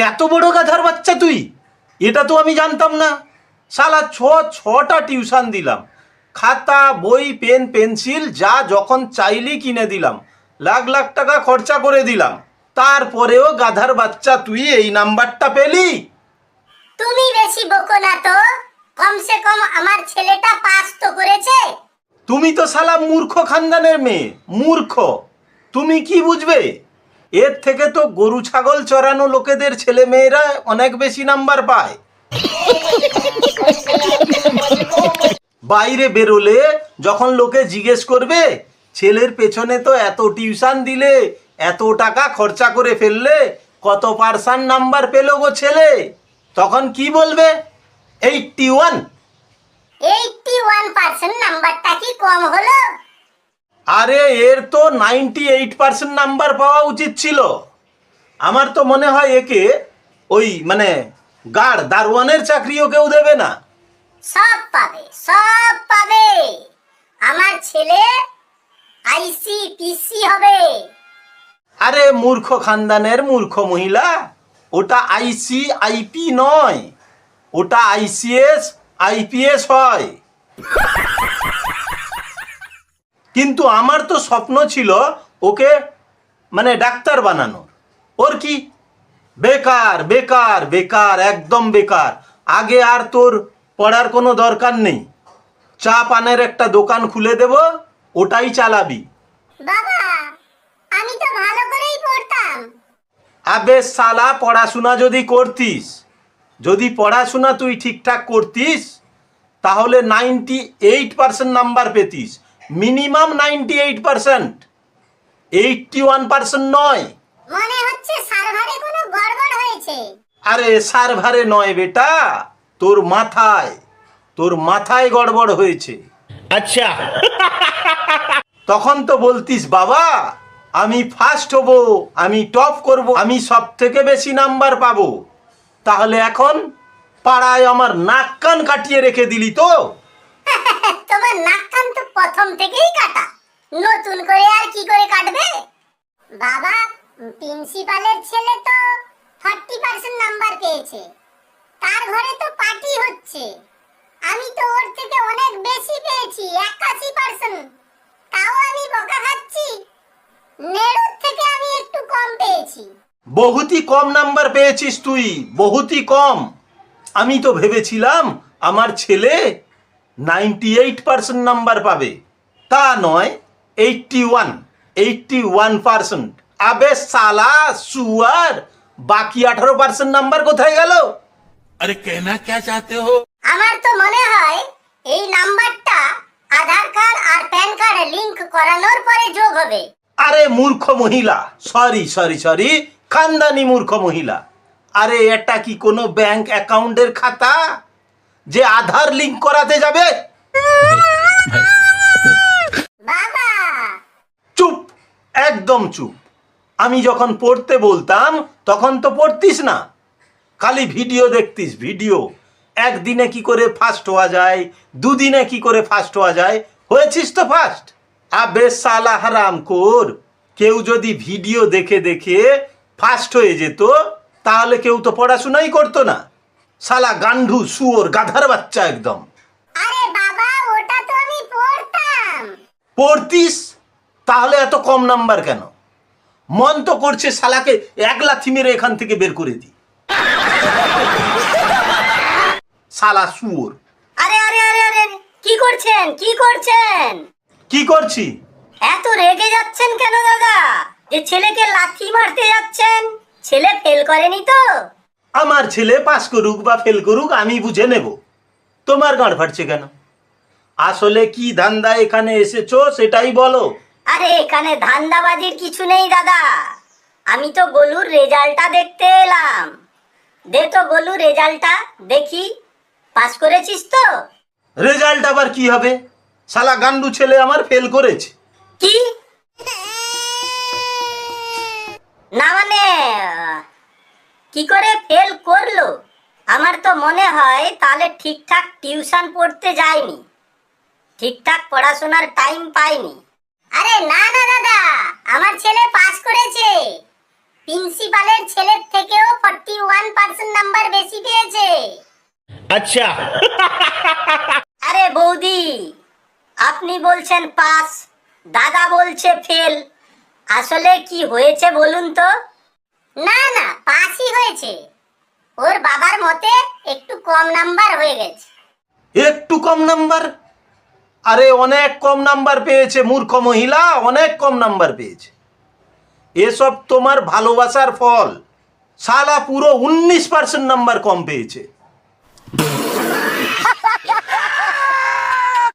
এত বড় গাধার বাচ্চা তুই, এটা তো আমি জানতাম না। শালা ছটা টিউশন দিলাম, খাতা বই পেন পেন্সিল যা যখন চাইলি কিনে দিলাম, লাখ লাখ টাকা খরচা করে দিলাম, তারপরেও গাধার বাচ্চা তুই এই নাম্বারটা পেলি? তুমি বেশি বকো না তো, কমসে কম আমার ছেলেটা পাস তো করেছে। তুমি তো শালা মূর্খ খানদানের মেয়ে, মূর্খ। তুমি কি বুঝবে? এর থেকে তো গরু ছাগল চড়ানো লোকেদের ছেলে মেয়েরা অনেক বেশি নাম্বার পায়। বাইরে বেরোলে যখন লোকে জিজ্ঞেস করবে ছেলের পেছনে তো এত টিউশন দিলে, এত টাকা খরচা করে ফেললে, কত পার্সেন্ট নাম্বার পেলো গো ছেলে, তখন কি বলবে? 81। 81% নাম্বারটা কি কম হলো? আরে এর তো 98% নাম্বার পাওয়া উচিত ছিল। আমার তো মনে হয় একে ওই গার্ড দারোয়ানের চাকরিও কেউ দেবে না। সব পাবে, সব পাবে। আমার ছেলে আইসিপিসি হবে। আরে মূর্খ খানদানের মূর্খ মহিলা, ওটা আইসিআইপি নয়, ওটা আইসিএস আইপিএস হয়। কিন্তু আমার তো স্বপ্ন ছিল ওকে ডাক্তার বানানোর। ওর কি? বেকার বেকার বেকার, একদম বেকার। আগে আর তোর পড়ার কোনো দরকার নেই, চা পানের একটা দোকান খুলে দেব, ওটাই চালাবি। বাবা, আমি তো ভালো করেই পড়তাম। আবে শালা, পড়াশোনা যদি করতিস, যদি পড়াশোনা তুই ঠিকঠাক করতিস, তাহলে 98% নাম্বার পেতিস, মিনিমাম 98%, 81% নয়। মনে হচ্ছে সার্ভারে কোনো গড়বড় হয়েছে। আরে সার্ভারে নয় বেটা, তোর মাথায় গড়বড় হয়েছে। আচ্ছা। তখন তো বলতিস বাবা আমি ফার্স্ট হব, আমি টপ করব, আমি সব থেকে বেশি নাম্বার পাবো। তাহলে এখন পাড়ায় আমার নাক কান কাটিয়ে রেখে দিলি তো। তোমার নাক কান তো প্রথম থেকেই কাটা, নতুন করে আর কি করে কাটবে? বাবা, প্রিন্সিপালের ছেলে তো 40% নাম্বার পেয়েছে, তার ঘরে তো পার্টি হচ্ছে। আমি তো ওর থেকে অনেক বেশি পেয়েছি, 81%। তাও আমি বকা খাচ্ছি। নেড়ুর থেকে আমি একটু কম পেয়েছি। বহুতই কম নাম্বার পেয়েছিস তুই, বহুতই কম। আমি তো ভেবেছিলাম আমার ছেলে 98% নাম্বার পাবে, তা নয় 81%। আবে সালা সুয়ার, বাকি 18% নাম্বার কোথায় গেল? अरे कहना क्या चाहते हो? আমার তো মনে হয় এই নাম্বারটা আধার কার্ড আর প্যান কার্ডে লিংক করানোর পরে যোগ হবে। আরে মূর্খ মহিলা, সরি, খানদানি মূর্খ মহিলা। আরে এটা কি কোনো ব্যাংক অ্যাকাউন্টের খাতা যে আধার লিংক করাতে যাবে? বাবা, চুপ, একদম চুপ। আমি যখন পড়তে বলতাম তখন তো পড়তিস না, খালি ভিডিও দেখতিস, ভিডিও। একদিনে কি করে ফার্স্ট হওয়া যায়, দুদিনে কি করে ফার্স্ট হওয়া যায়, হয়েছিস তো ফার্স্ট। আবে সালা হারামখোর, কেউ যদি ভিডিও দেখে দেখে ফার্স্ট হয়ে যেত তাহলে কেউ তো পড়াশোনাই করতো না। শালা গান্ডু শুয়োর গাধার বাচ্চা একদম। আরে বাবা, ওটা তো আমি পড়তাম। পড়তিস তাহলে এত কম নাম্বার কেন? মন তো করছে শালাকে এক লাথি মেরে এখান থেকে বের করে দি। শালা শুয়োর। আরে আরে আরে আরে, কি করছেন? কি করছি? এত রেগে যাচ্ছেন কেন দাদা? যে ছেলেকে লাথি মারতে যাচ্ছেন, ছেলে ফেল করেনি তো? আমার ছেলে পাস করুক বা ফেল করুক আমি বুঝে নেব, তোমার গাঁড় ফাটছে কেন? আসলে কি ধান্দা এখানে এসেছো সেটাই বলো। আরে এখানে ধান্দাবাজির কিছু নেই দাদা, আমি তো গোলুর রেজাল্টটা দেখতে এলাম। দে তো গোলু রেজাল্টটা দেখি, পাস করেছিস তো? রেজাল্ট আবার কি হবে? শালা গান্ডু ছেলে আমার ফেল করেছে। কি না কি করে ফেল করলো? আমার তো মনে হয় তাহলে ঠিকঠাক টিউশন পড়তে যায়নি, ঠিকঠাক পড়াশোনার টাইম পায়নি। আরে না না দাদা, আমার ছেলে পাস করেছে। প্রিন্সিপালের ছেলের থেকেও 41 পার্সেন্ট নাম্বার বেশি পেয়েছে। अच्छा আরে বৌদি, আপনি বলছেন পাস, দাদা বলছে ফেল, আসলে কি হয়েছে বলুন তো? না না, পাসই হয়েছে। ওর বাবার মতে একটু কম নাম্বার হয়ে গেছে। একটু কম নাম্বার? আরে অনেক কম নাম্বার পেয়েছে মূর্খ মহিলা, অনেক কম নাম্বার পেয়েছে। এসব তোমার ভালোবাসার ফল। শালা পুরো 19% নাম্বার কম পেয়েছে।